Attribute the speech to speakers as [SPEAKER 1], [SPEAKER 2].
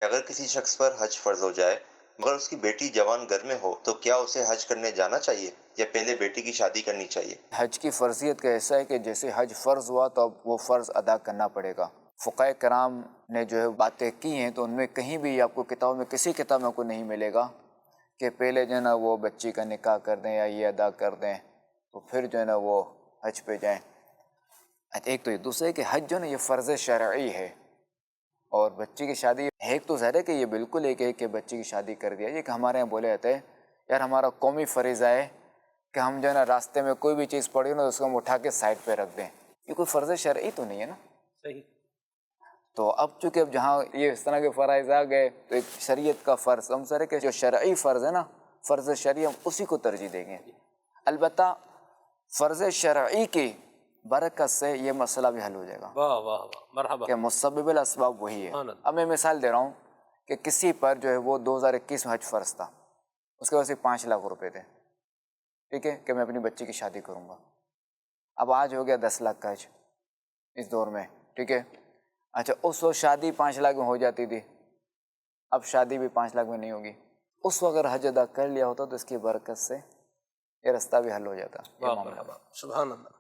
[SPEAKER 1] اگر کسی شخص پر حج فرض ہو جائے مگر اس کی بیٹی جوان گھر میں ہو تو کیا اسے حج کرنے جانا چاہیے یا پہلے بیٹی کی شادی کرنی چاہیے؟
[SPEAKER 2] حج کی فرضیت کا ایسا ہے کہ جیسے حج فرض ہوا تو اب وہ فرض ادا کرنا پڑے گا۔ فقہائے کرام نے جو ہے باتیں کی ہیں تو ان میں کہیں بھی آپ کو کتاب میں کسی کتاب میں کو نہیں ملے گا کہ پہلے جو ہے نا وہ بچی کا نکاح کر دیں یا یہ ادا کر دیں تو پھر جو ہے نا وہ حج پہ جائیں۔ ایک تو یہ دوسرے کہ حج جو ہے نا یہ فرض شرعی ہے، اور بچی کی شادی ایک تو ظاہر ہے کہ یہ بالکل ایک ہے کہ بچی کی شادی کر دیا، یہ کہ ہمارے یہاں بولے جاتے ہیں یار ہمارا قومی فریضہ ہے کہ ہم جو ہے نا راستے میں کوئی بھی چیز پڑی نا اس کو ہم اٹھا کے سائڈ پہ رکھ دیں، یہ کوئی فرض شرعی تو نہیں ہے نا۔
[SPEAKER 3] صحیح۔
[SPEAKER 2] تو اب چونکہ اب جہاں یہ اس طرح کے فرائض آ گئے تو ایک شریعت کا فرض ہم سر کہ جو شرعی فرض ہے نا، فرض شرعی ہم اسی کو ترجیح دیں گے۔ البتہ فرض شرعی کی برکت سے یہ مسئلہ بھی حل ہو جائے گا
[SPEAKER 3] واہ واہ واہ، مرحبا،
[SPEAKER 2] کہ مسبب الاسباب وہی ہے۔
[SPEAKER 3] سبحان اللہ۔
[SPEAKER 2] اب میں مثال دے رہا ہوں کہ کسی پر جو ہے وہ 2021 میں حج فرض تھا، اس کے واسطے 5 لاکھ روپے تھے، ٹھیک ہے کہ میں اپنی بچی کی شادی کروں گا۔ اب آج ہو گیا 10 لاکھ کا حج اس دور میں، ٹھیک ہے۔ اچھا اس وقت شادی 5 لاکھ میں ہو جاتی تھی، اب شادی بھی 5 لاکھ میں نہیں ہوگی، اس وقت اگر حج ادا کر لیا ہوتا تو اس کی برکت سے یہ رستہ بھی حل ہو جاتا، یہ
[SPEAKER 3] واہ
[SPEAKER 2] معاملہ۔
[SPEAKER 3] مرحبا، سبحان اللہ۔